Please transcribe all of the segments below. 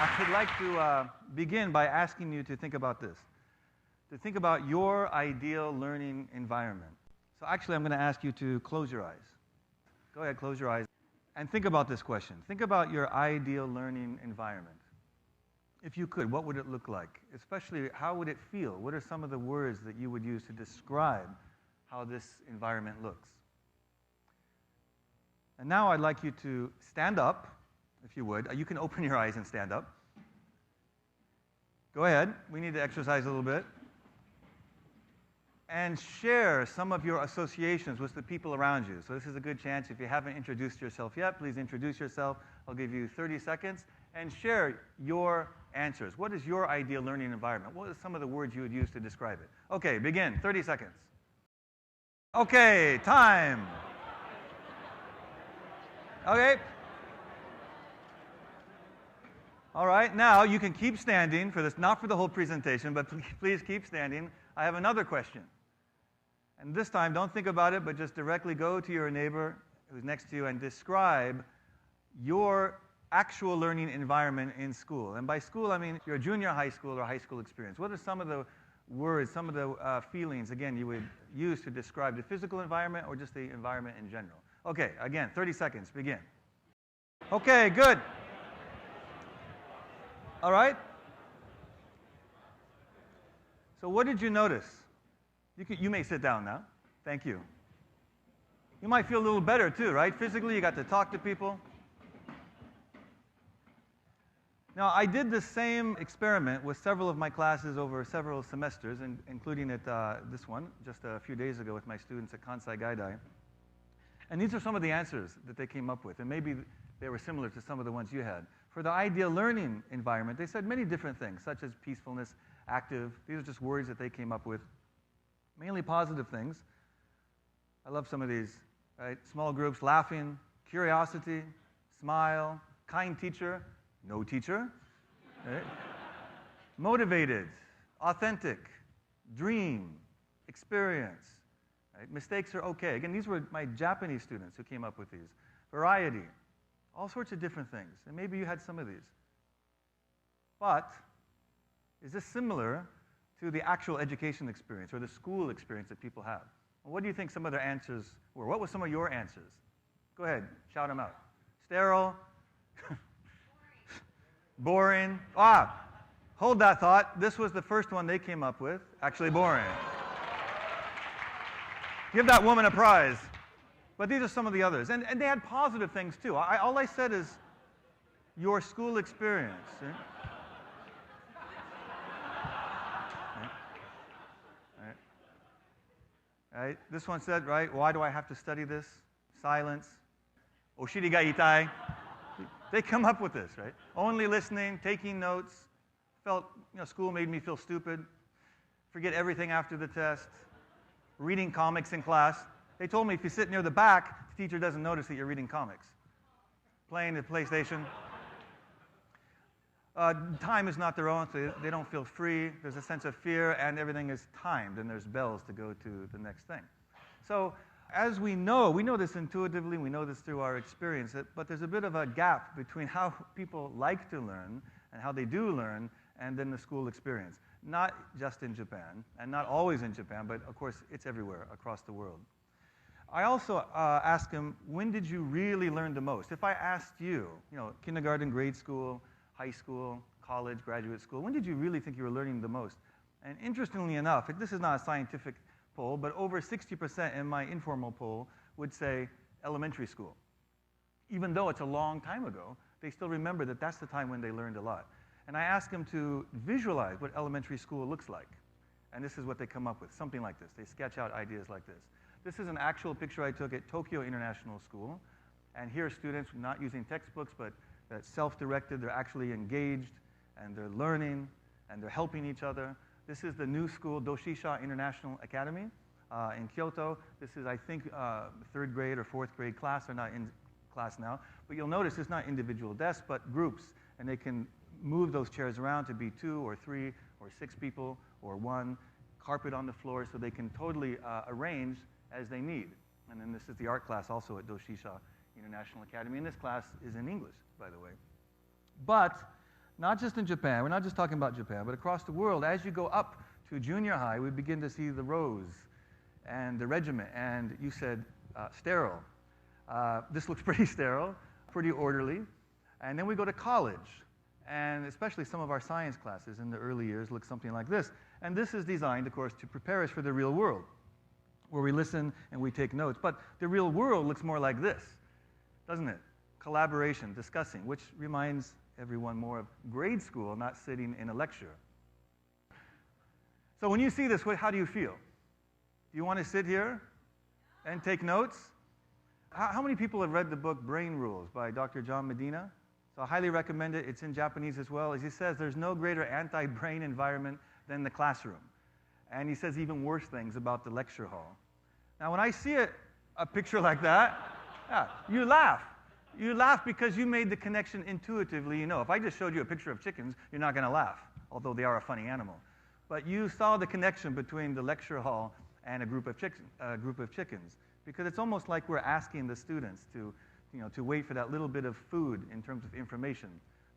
I would like to begin by asking you to think about this, to think about your ideal learning environment. So actually, I'm going to ask you to close your eyes. Go ahead, close your eyes, and think about this question. Think about your ideal learning environment. If you could, what would it look like? Especially, how would it feel? What are some of the words that you would use to describe how this environment looks? And now I'd like you to stand up, if you would. You can open your eyes and stand up. Go ahead. We need to exercise a little bit. And share some of your associations with the people around you. So this is a good chance. If you haven't introduced yourself yet, please introduce yourself. I'll give you 30 seconds. And share your answers. What is your ideal learning environment? What are some of the words you would use to describe it? Okay, begin. 30 seconds. Okay, time. Okay. All right, now you can keep standing for this, not for the whole presentation, but please keep standing. I have another question. And this time, don't think about it, but just directly go to your neighbor who's next to you and describe your actual learning environment in school. And by school, I mean your junior high school or high school experience. What are some of the words, some of the feelings, again, you would use to describe the physical environment or just the environment in general? Okay, again, 30 seconds, begin. Okay, good. All right. So what did you notice? You may sit down now. Thank you. You might feel a little better too, right? Physically, you got to talk to people. Now, I did the same experiment with several of my classes over several semesters, including at this one, just a few days ago with my students at Kansai Gaidai. And these are some of the answers that they came up with, and maybe they were similar to some of the ones you had. For the ideal learning environment, they said many different things, such as peacefulness, active. These are just words that they came up with. Mainly positive things. I love some of these, right? Small groups, laughing, curiosity, smile, kind teacher, no teacher, right? Motivated, authentic, dream, experience, right? Mistakes are okay. Again, these were my Japanese students who came up with these. Variety, all sorts of different things. And maybe you had some of these. But is this similar to the actual education experience or the school experience that people have? Well, what do you think some of their answers were? What were some of your answers? Go ahead, shout them out. Sterile. Boring. Hold that thought. This was the first one they came up with. Actually boring. Give that woman a prize. But these are some of the others. And they had positive things too. All I said is your school experience. Right? Right? This one said, right, why do I have to study this? Silence. Oshiri ga itai. They come up with this, right? Only listening, taking notes. Felt, school made me feel stupid. Forget everything after the test. Reading comics in class. They told me if you sit near the back, the teacher doesn't notice that you're reading comics. Playing the PlayStation. Time is not their own, so they don't feel free. There's a sense of fear, and everything is timed, and there's bells to go to the next thing. So as we know this intuitively, we know this through our experience, but there's a bit of a gap between how people like to learn and how they do learn, and then the school experience. Not just in Japan, and not always in Japan, but of course it's everywhere across the world. I also asked him, when did you really learn the most? If I asked you, kindergarten, grade school, high school, college, graduate school, when did you really think you were learning the most? And interestingly enough, this is not a scientific poll, but over 60% in my informal poll would say elementary school. Even though it's a long time ago, they still remember that that's the time when they learned a lot. And I asked them to visualize what elementary school looks like. And this is what they come up with, something like this. They sketch out ideas like this. This is an actual picture I took at Tokyo International School. And here are students not using textbooks, but self-directed. They're actually engaged, and they're learning, and they're helping each other. This is the new school, Doshisha International Academy in Kyoto. This is, I think, third grade or fourth grade class. They're not in class now. But you'll notice it's not individual desks, but groups. And they can move those chairs around to be 2 or 3 or 6 people or 1. Carpet on the floor, so they can totally arrange as they need. And then this is the art class also at Doshisha International Academy. And this class is in English, by the way. But not just in Japan, we're not just talking about Japan, but across the world, as you go up to junior high, we begin to see the rows and the regiment, and you said sterile. This looks pretty sterile, pretty orderly. And then we go to college, and especially some of our science classes in the early years look something like this. And this is designed, of course, to prepare us for the real world, where we listen and we take notes. But the real world looks more like this, doesn't it? Collaboration, discussing, which reminds everyone more of grade school, not sitting in a lecture. So when you see this, how do you feel? Do you want to sit here and take notes? How many people have read the book Brain Rules by Dr. John Medina? So I highly recommend it. It's in Japanese as well. As he says, there's no greater anti-brain environment than the classroom. And he says even worse things about the lecture hall. Now, when I see a picture like that, yeah, you laugh. You laugh because you made the connection intuitively. You know, if I just showed you a picture of chickens, you're not going to laugh, although they are a funny animal. But you saw the connection between the lecture hall and a group of chickens, because it's almost like we're asking the students to wait for that little bit of food in terms of information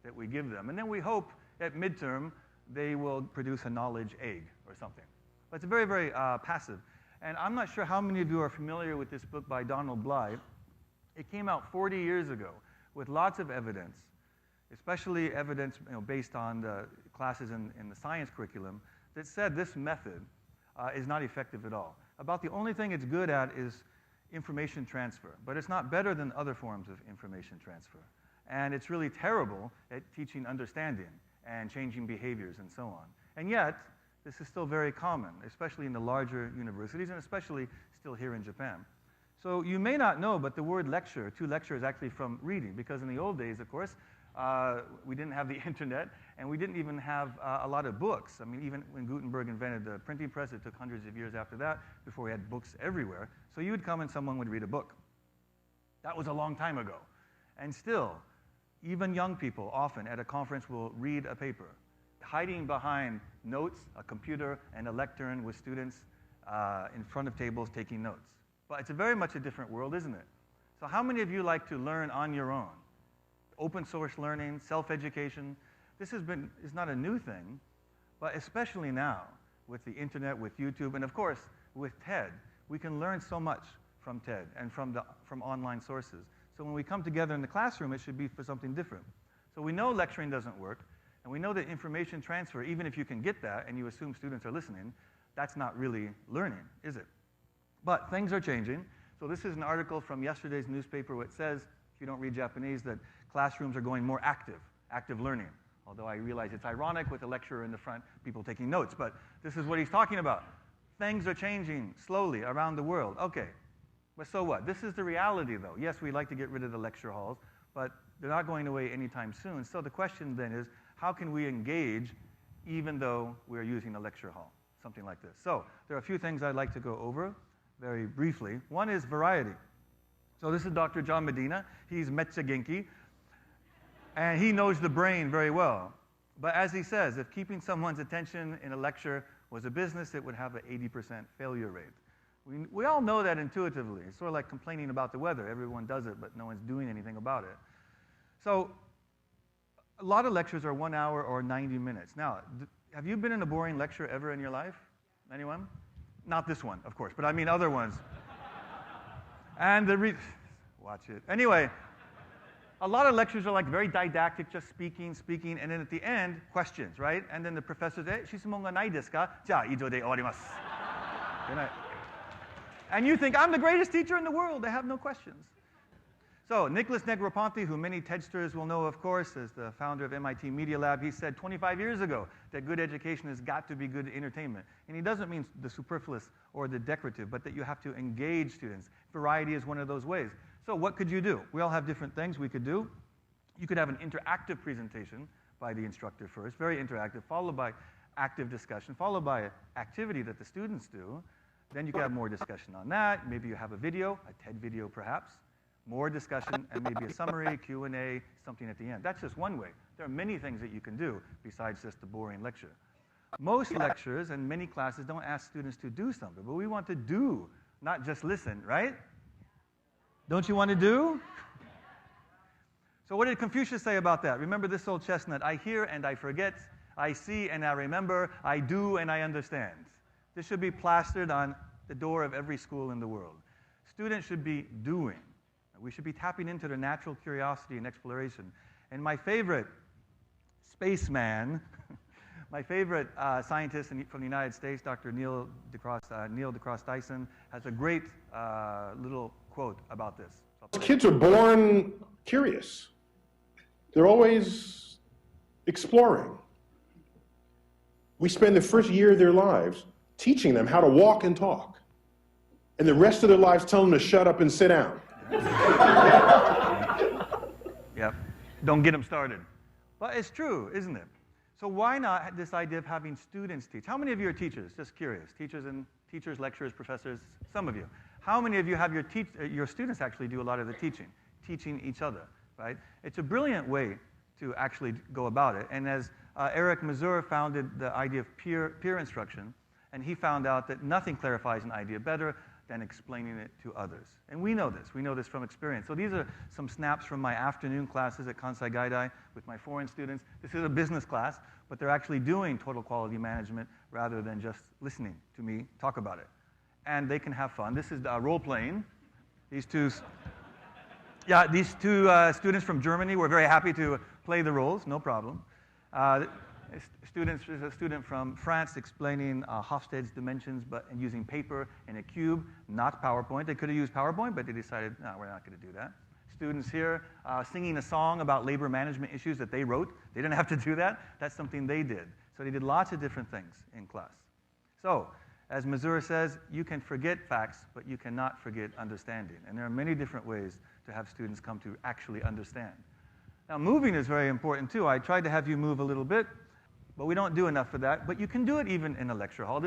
that we give them. And then we hope at midterm they will produce a knowledge egg or something. But it's very, very passive. And I'm not sure how many of you are familiar with this book by Donald Bly. It came out 40 years ago with lots of evidence, especially evidence based on the classes in the science curriculum, that said this method is not effective at all. About the only thing it's good at is information transfer, but it's not better than other forms of information transfer. And it's really terrible at teaching understanding and changing behaviors and so on. And yet, this is still very common, especially in the larger universities and especially still here in Japan. So you may not know, but the word lecture, to lecture, is actually from reading, because in the old days, of course, we didn't have the internet, and we didn't even have a lot of books. I mean, even when Gutenberg invented the printing press, it took hundreds of years after that before we had books everywhere. So you would come and someone would read a book. That was a long time ago. And still, even young people often at a conference will read a paper, hiding behind notes, a computer, and a lectern with students in front of tables taking notes. But it's very much a different world, isn't it? So how many of you like to learn on your own? Open source learning, self-education. This is not a new thing, but especially now with the internet, with YouTube, and of course with TED, we can learn so much from TED and from online sources. So when we come together in the classroom, it should be for something different. So we know lecturing doesn't work, and we know that information transfer, even if you can get that and you assume students are listening, that's not really learning, is it? But things are changing. So this is an article from yesterday's newspaper which says, if you don't read Japanese, that classrooms are going more active learning. Although I realize it's ironic with a lecturer in the front, people taking notes, but this is what he's talking about. Things are changing slowly around the world. Okay, but so what? This is the reality, though. Yes, we like to get rid of the lecture halls, but they're not going away anytime soon. So the question then is, how can we engage even though we're using a lecture hall? Something like this. So there are a few things I'd like to go over very briefly. One is variety. So this is Dr. John Medina. He's Metcha Genki, and he knows the brain very well. But as he says, if keeping someone's attention in a lecture was a business, it would have an 80% failure rate. We all know that intuitively. It's sort of like complaining about the weather. Everyone does it, but no one's doing anything about it. So a lot of lectures are 1 hour or 90 minutes. Now, have you been in a boring lecture ever in your life? Anyone? Not this one, of course, but I mean other ones. And watch it. Anyway, a lot of lectures are like very didactic, just speaking, and then at the end, questions, right? And then the professor says, 質問がないですか? じゃあ、以上で終わります. Good night. And you think, I'm the greatest teacher in the world. They have no questions. So Nicholas Negroponte, who many TEDsters will know, of course, as the founder of MIT Media Lab, he said 25 years ago that good education has got to be good entertainment. And he doesn't mean the superfluous or the decorative, but that you have to engage students. Variety is one of those ways. So what could you do? We all have different things we could do. You could have an interactive presentation by the instructor first, very interactive, followed by active discussion, followed by an activity that the students do. Then you could have more discussion on that. Maybe you have a video, a TED video perhaps. More discussion, and maybe a summary, Q&A, something at the end. That's just one way. There are many things that you can do besides just the boring lecture. Most lectures and many classes don't ask students to do something, but we want to do, not just listen, right? Don't you want to do? So what did Confucius say about that? Remember this old chestnut, I hear and I forget, I see and I remember, I do and I understand. This should be plastered on the door of every school in the world. Students should be doing. We should be tapping into their natural curiosity and exploration. And my favorite spaceman, my favorite scientist from the United States, Dr. Neil deGrasse Tyson, has a great little quote about this. Kids are born curious. They're always exploring. We spend the first year of their lives teaching them how to walk and talk, and the rest of their lives telling them to shut up and sit down. Yep. Don't get them started. Well, it's true, isn't it? So why not this idea of having students teach? How many of you are teachers? Just curious. Teachers, lecturers, professors, some of you. How many of you have your students actually do a lot of the teaching each other, right? It's a brilliant way to actually go about it. And as Eric Mazur founded the idea of peer instruction, and he found out that nothing clarifies an idea better than explaining it to others. And we know this. We know this from experience. So these are some snaps from my afternoon classes at Kansai Gaidai with my foreign students. This is a business class, but they're actually doing total quality management rather than just listening to me talk about it. And they can have fun. This is role-playing. These two students from Germany were very happy to play the roles, no problem. There's a student from France explaining Hofstede's dimensions and using paper and a cube, not PowerPoint. They could have used PowerPoint, but they decided, no, we're not going to do that. Students here singing a song about labor management issues that they wrote. They didn't have to do that. That's something they did. So they did lots of different things in class. So, as Mazur says, you can forget facts, but you cannot forget understanding. And there are many different ways to have students come to actually understand. Now, moving is very important, too. I tried to have you move a little bit, but we don't do enough for that. But you can do it even in a lecture hall.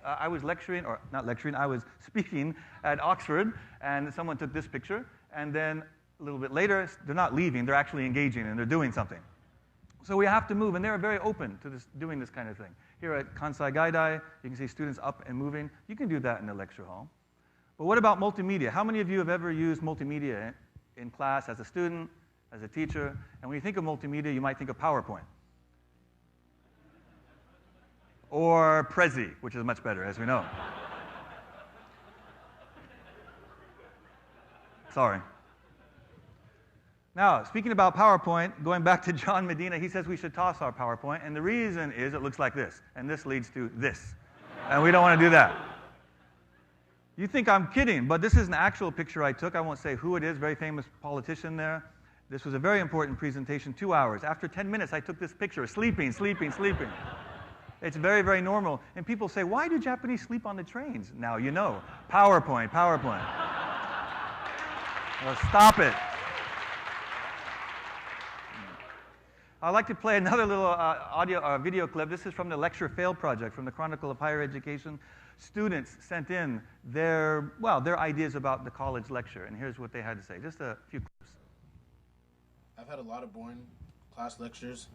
I was lecturing, or not lecturing, I was speaking at Oxford, and someone took this picture. And then a little bit later, they're not leaving, they're actually engaging, and they're doing something. So we have to move, and they're very open to doing this kind of thing. Here at Kansai Gaidai, you can see students up and moving. You can do that in the lecture hall. But what about multimedia? How many of you have ever used multimedia in class as a student, as a teacher? And when you think of multimedia, you might think of PowerPoint. Or Prezi, which is much better, as we know. Sorry. Now, speaking about PowerPoint, going back to John Medina, he says we should toss our PowerPoint, and the reason is it looks like this, and this leads to this. And we don't want to do that. You think I'm kidding, but this is an actual picture I took. I won't say who it is, very famous politician there. This was a very important presentation, 2 hours. After 10 minutes, I took this picture, sleeping. It's very, very normal. And people say, why do Japanese sleep on the trains? Now you know. PowerPoint. Well, stop it. I'd like to play another little video clip. This is from the Lecture Fail Project, from the Chronicle of Higher Education. Students sent in their ideas about the college lecture, and here's what they had to say. Just a few clips. I've had a lot of boring class lectures.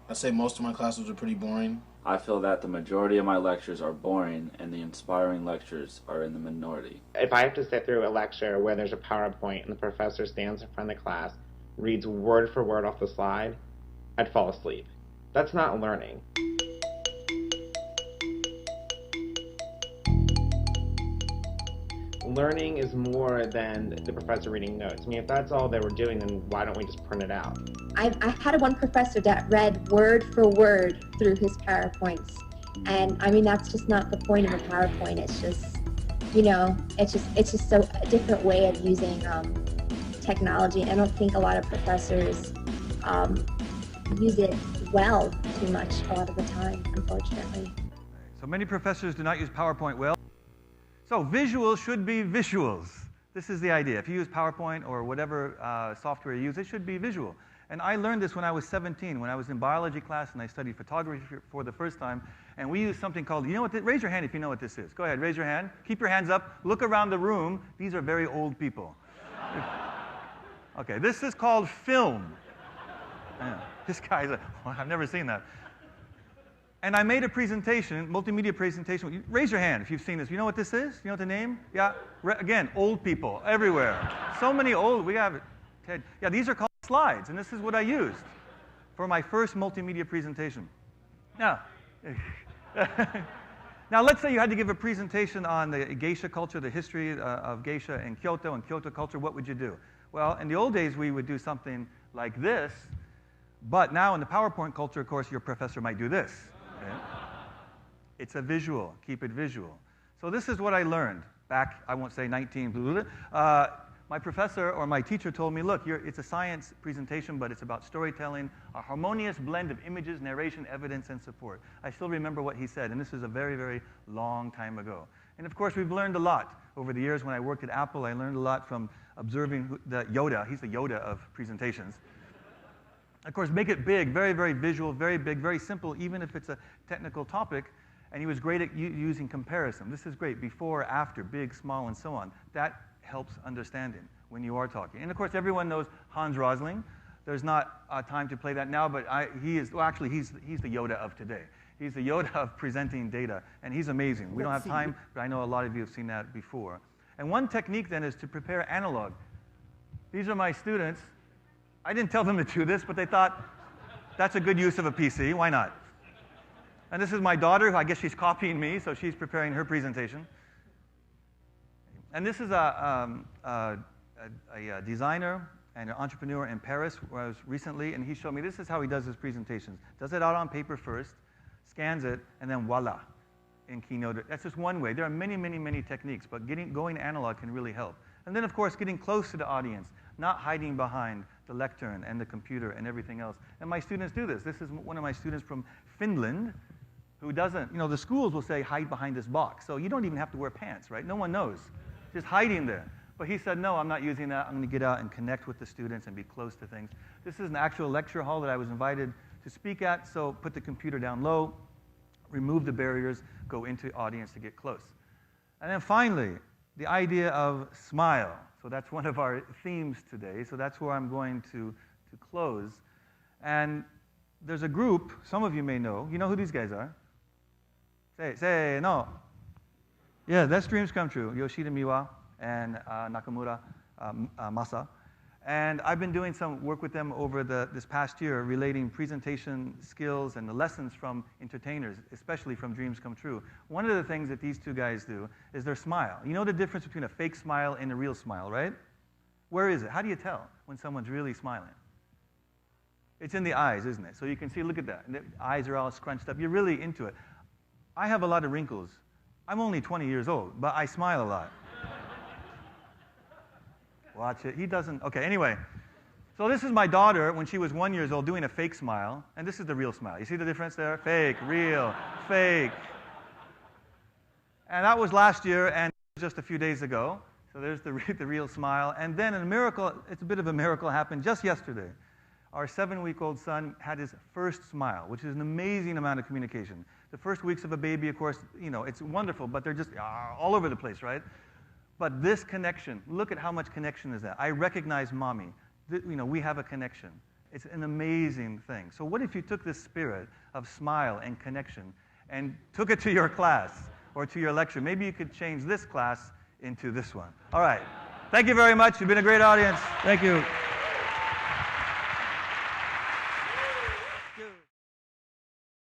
I'd say most of my classes are pretty boring. I feel that the majority of my lectures are boring and the inspiring lectures are in the minority. If I have to sit through a lecture where there's a PowerPoint and the professor stands in front of the class, reads word for word off the slide, I'd fall asleep. That's not learning. Learning is more than the professor reading notes. I mean, if that's all they were doing, then why don't we just print it out? I had one professor that read word for word through his PowerPoints. And I mean, that's just not the point of a PowerPoint. It's just, it's just so a different way of using technology. I don't think a lot of professors use it well too much a lot of the time, unfortunately. So many professors do not use PowerPoint well. So visuals should be visuals. This is the idea. If you use PowerPoint or whatever software you use, it should be visual. And I learned this when I was 17, when I was in biology class and I studied photography for the first time. And we used something called, raise your hand if you know what this is. Go ahead, raise your hand. Keep your hands up. Look around the room. These are very old people. Okay, this is called film. Yeah, this guy's well, I've never seen that. And I made a presentation, multimedia presentation. Raise your hand if you've seen this. You know what this is? You know what the name? Yeah, again, old people everywhere. So many old, we have, Ted. Yeah, these are called slides, and this is what I used for my first multimedia presentation. Now, now let's say you had to give a presentation on the geisha culture, the history of geisha in Kyoto and Kyoto culture. What would you do? Well, in the old days, we would do something like this, but now in the PowerPoint culture, of course, your professor might do this. Okay? It's a visual. Keep it visual. So this is what I learned back, I won't say 19, my professor or my teacher told me, look, it's a science presentation, but it's about storytelling, a harmonious blend of images, narration, evidence, and support. I still remember what he said, and this is a very, very long time ago. And of course, we've learned a lot over the years. When I worked at Apple, I learned a lot from observing the Yoda. He's the Yoda of presentations. Of course, make it big, very, very visual, very big, very simple, even if it's a technical topic. And he was great at using comparison. This is great, before, after, big, small, and so on. That helps understanding when you are talking. And of course, everyone knows Hans Rosling. There's not time to play that now, but he's the Yoda of today. He's the Yoda of presenting data, and he's amazing. We don't have time, but I know a lot of you have seen that before. And one technique then is to prepare analog. These are my students. I didn't tell them to do this, but they thought, that's a good use of a PC, why not? And this is my daughter, who I guess she's copying me, so she's preparing her presentation. And this is a designer and an entrepreneur in Paris, where I was recently, and he showed me this is how he does his presentations. Does it out on paper first, scans it, and then voila, in Keynote. That's just one way. There are many, many, many techniques, but going analog can really help. And then, of course, getting close to the audience, not hiding behind the lectern and the computer and everything else. And my students do this. This is one of my students from Finland who doesn't, the schools will say, hide behind this box. So you don't even have to wear pants, right? No one knows. Just hiding there. But he said, no, I'm not using that. I'm going to get out and connect with the students and be close to things. This is an actual lecture hall that I was invited to speak at, so put the computer down low, remove the barriers, go into the audience to get close. And then finally, the idea of smile. So that's one of our themes today, so that's where I'm going to close. And there's a group, some of you may know. You know who these guys are? Say no. Yeah, that's Dreams Come True. Yoshida Miwa and Nakamura Masa. And I've been doing some work with them over this past year, relating presentation skills and the lessons from entertainers, especially from Dreams Come True. One of the things that these two guys do is their smile. You know the difference between a fake smile and a real smile, right? Where is it? How do you tell when someone's really smiling? It's in the eyes, isn't it? So you can see, look at that. The eyes are all scrunched up. You're really into it. I have a lot of wrinkles. I'm only 20 years old, but I smile a lot. Watch it. He doesn't. Okay, anyway. So this is my daughter when she was 1 year old doing a fake smile, and this is the real smile. You see the difference there? Fake, real, fake. And that was last year, and just a few days ago. So there's the real smile. And then a miracle, it's a bit of a miracle, happened just yesterday. Our 7-week-old son had his first smile, which is an amazing amount of communication. The first weeks of a baby, of course, it's wonderful, but they're just all over the place, right? But this connection, look at how much connection is that. I recognize mommy. We have a connection. It's an amazing thing. So what if you took this spirit of smile and connection and took it to your class or to your lecture? Maybe you could change this class into this one. All right. Thank you very much. You've been a great audience. Thank you.